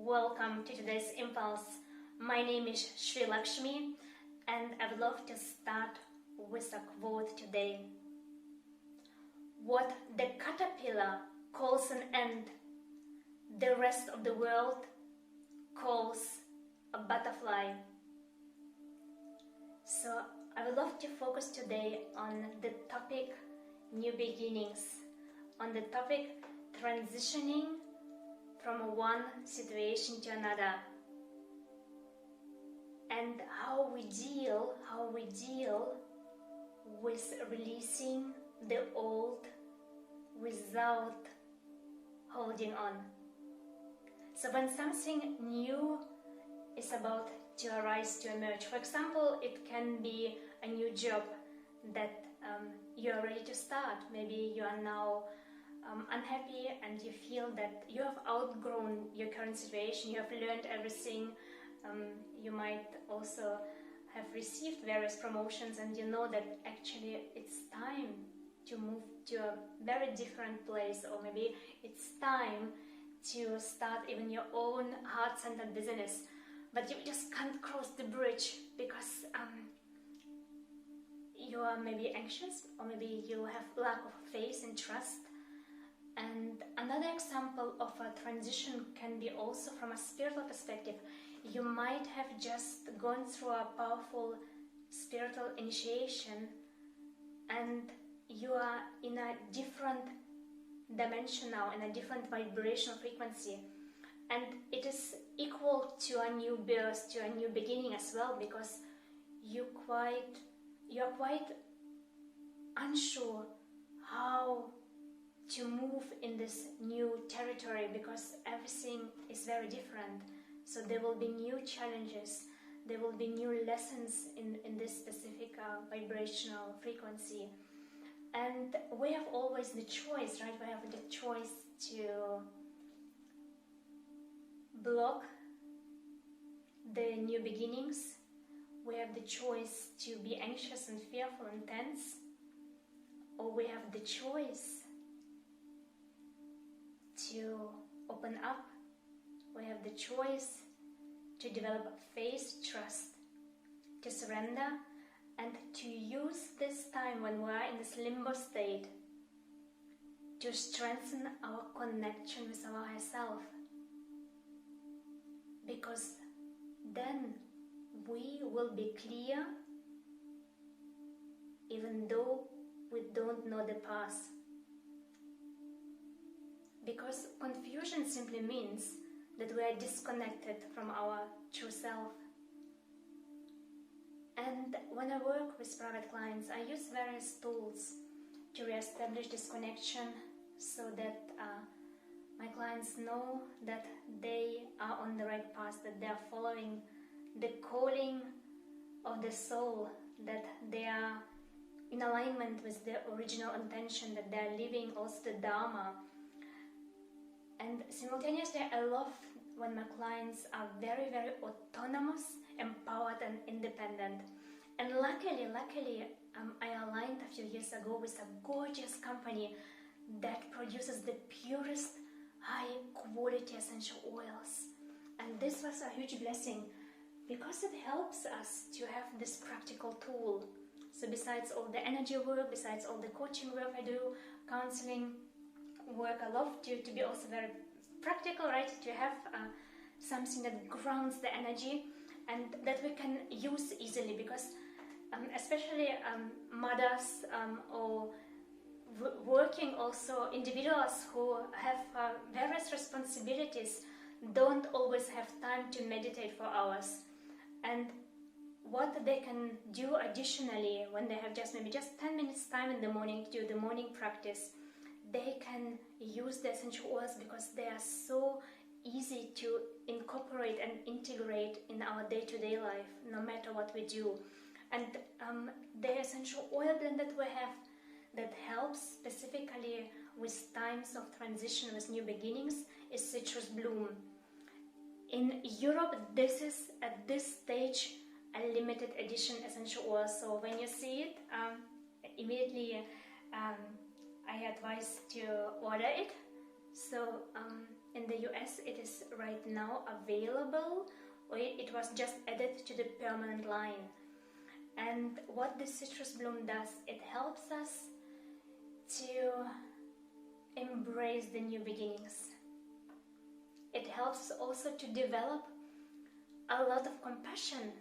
welcome to today's Impulse. My name is Sri Lakshmi and I would love to start with a quote today. What the caterpillar calls an ant, the rest of the world calls a butterfly. So I would love to focus today on the topic new beginnings, on the topic transitioning from one situation to another, and how we deal with releasing the old without holding on. So when something new is about to arise, to emerge, for example, it can be a new job that you are ready to start. Maybe you are now unhappy and you feel that you have outgrown your current situation, you have learned everything. You might also have received various promotions and you know that actually it's time to move to a very different place, or maybe it's time to start even your own heart-centered business, but you just can't cross the bridge because you are maybe anxious, or maybe you have lack of faith and trust. And another example of a transition can be also from a spiritual perspective. You might have just gone through a powerful spiritual initiation and you are in a different dimension now, in a different vibrational frequency. And it is equal to a new birth, to a new beginning as well, because you're quite unsure how to move in this new territory, because everything is very different. So there will be new challenges, there will be new lessons in this specific vibrational frequency. And we have always the choice, right? We have the choice to block the new beginnings. We have the choice to be anxious and fearful and tense, or we have the choice to open up. We have the choice to develop faith, trust, to surrender, and to use this time when we are in this limbo state to strengthen our connection with our higher self. Because then we will be clear even though we don't know the path. Because confusion simply means that we are disconnected from our true self. And when I work with private clients, I use various tools to re-establish this connection so that my clients know that they are on the right path, that they are following the calling of the soul, that they are in alignment with the original intention, that they are living also the Dharma. And simultaneously, I love when my clients are very, very autonomous, empowered and independent. And luckily, I aligned a few years ago with a gorgeous company that produces the purest, high-quality essential oils. And this was a huge blessing because it helps us to have this practical tool. So besides all the energy work, besides all the coaching work I do, counseling work, I love to be also very practical, right? To have something that grounds the energy and that we can use easily, because especially mothers or working also individuals who have various responsibilities don't always have time to meditate for hours. And what they can do additionally when they have maybe just 10 minutes time in the morning to do the morning practice, they can use the essential oils because they are so easy to incorporate and integrate in our day-to-day life, no matter what we do. And the essential oil blend that we have that helps specifically with times of transition, with new beginnings, is citrus bloom. In Europe, this is at this stage a limited edition essential oil, so when you see it, immediately I advise to order it. So In the US, it is right now available, or it was just added to the permanent line. And what the citrus bloom does, it helps us to embrace the new beginnings. It helps also to develop a lot of compassion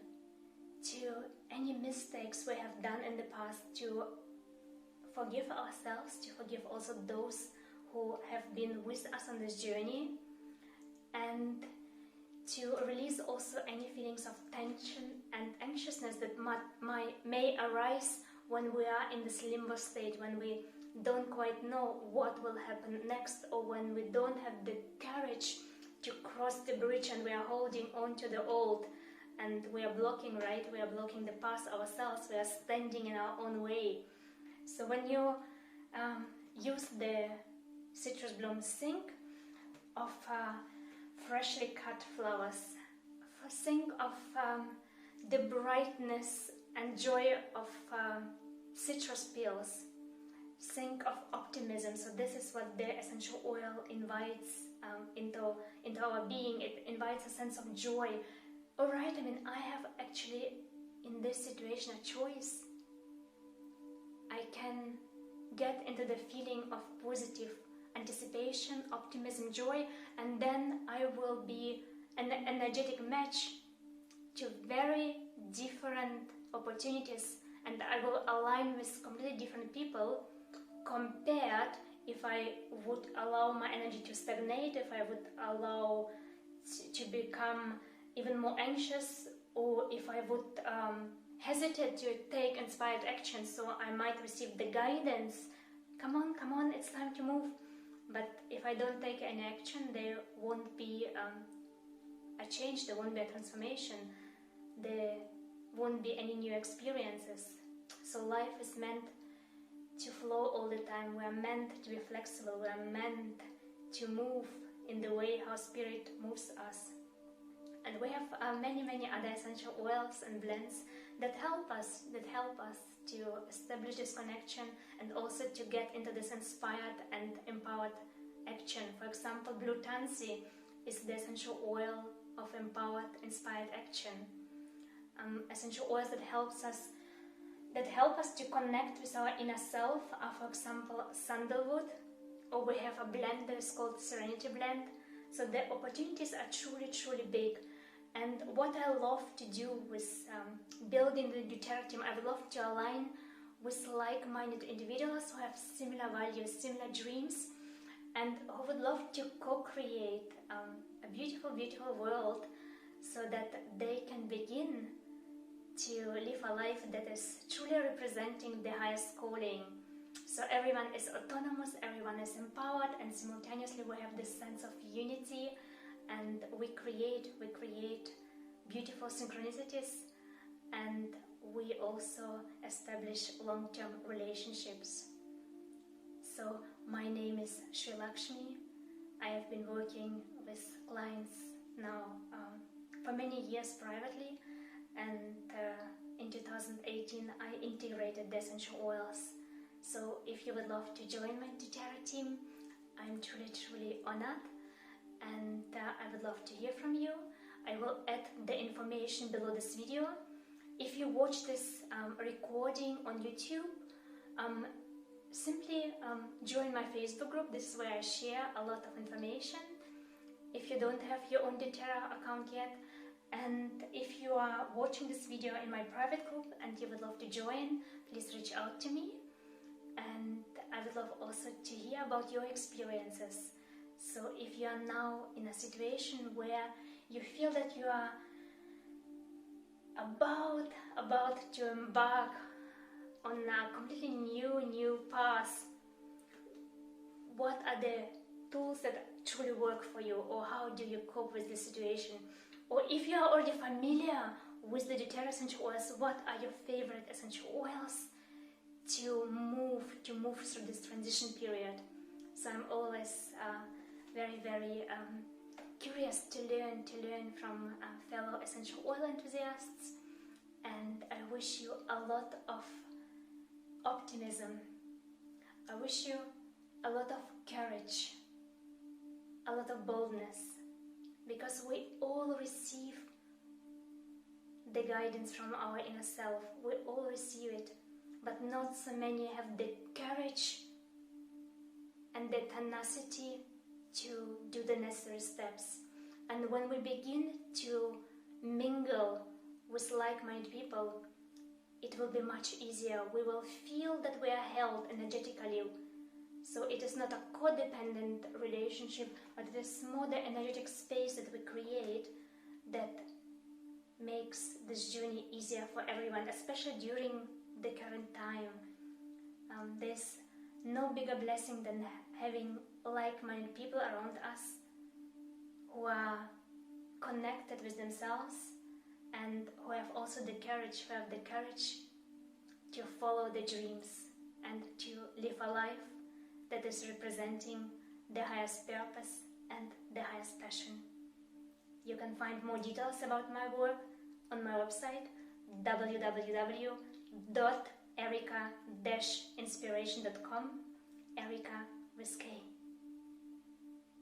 to any mistakes we have done in the past, to forgive ourselves, to forgive also those who have been with us on this journey, and to release also any feelings of tension and anxiousness that may arise when we are in this limbo state, when we don't quite know what will happen next, or when we don't have the courage to cross the bridge and we are holding on to the old and we are blocking, right? We are blocking the past ourselves, we are standing in our own way. So when you use the citrus bloom, think of freshly cut flowers, think of the brightness and joy of citrus peels, think of optimism. So this is what the essential oil invites into our being. It invites a sense of joy. All right, I mean, I have actually in this situation a choice. I can get into the feeling of positive anticipation, optimism, joy, and then I will be an energetic match to very different opportunities, and I will align with completely different people compared if I would allow my energy to stagnate, if I would allow to become even more anxious, or if I would hesitate to take inspired action. So I might receive the guidance, come on, it's time to move. But if I don't take any action, there won't be a change, there won't be a transformation, there won't be any new experiences. So life is meant to flow all the time. We are meant to be flexible, we are meant to move in the way how spirit moves us. And we have many other essential oils and blends that help us to establish this connection and also to get into this inspired and empowered action. For example, blue tansy is the essential oil of empowered, inspired action. Essential oils that help us to connect with our inner self are, for example, sandalwood, or we have a blend that is called Serenity Blend. So the opportunities are truly big. And what I love to do with building the doTerra team, I would love to align with like-minded individuals who have similar values, similar dreams, and who would love to co-create a beautiful world so that they can begin to live a life that is truly representing the highest calling. So everyone is autonomous, everyone is empowered, and simultaneously we have this sense of unity, and we create beautiful synchronicities, and we also establish long-term relationships. So my name is Sri Lakshmi. I have been working with clients now for many years privately, and in 2018 I integrated the essential oils. So if you would love to join my doTerra team, I'm truly honored, and I would love to hear from you. I will add the information below this video. If you watch this recording on YouTube, simply join my Facebook group. This is where I share a lot of information. If you don't have your own doTerra account yet, and if you are watching this video in my private group and you would love to join, please reach out to me. And I would love also to hear about your experiences. So if you are now in a situation where you feel that you are about to embark on a completely new path, what are the tools that truly work for you, or how do you cope with the situation? Or if you are already familiar with the doTerra essential oils, what are your favorite essential oils to move through this transition period? So I'm always very curious to learn from fellow essential oil enthusiasts, and I wish you a lot of optimism. I wish you a lot of courage, a lot of boldness, because we all receive the guidance from our inner self. We all receive it, but not so many have the courage and the tenacity to do the necessary steps. And when we begin to mingle with like-minded people, it will be much easier. We will feel that we are held energetically. So it is not a codependent relationship, but it is more the energetic space that we create that makes this journey easier for everyone, especially during the current time. There's no bigger blessing than having like-minded people around us who are connected with themselves and who have also the courage, to follow the dreams and to live a life that is representing the highest purpose and the highest passion. You can find more details about my work on my website www.erica-inspiration.com, Erica with K.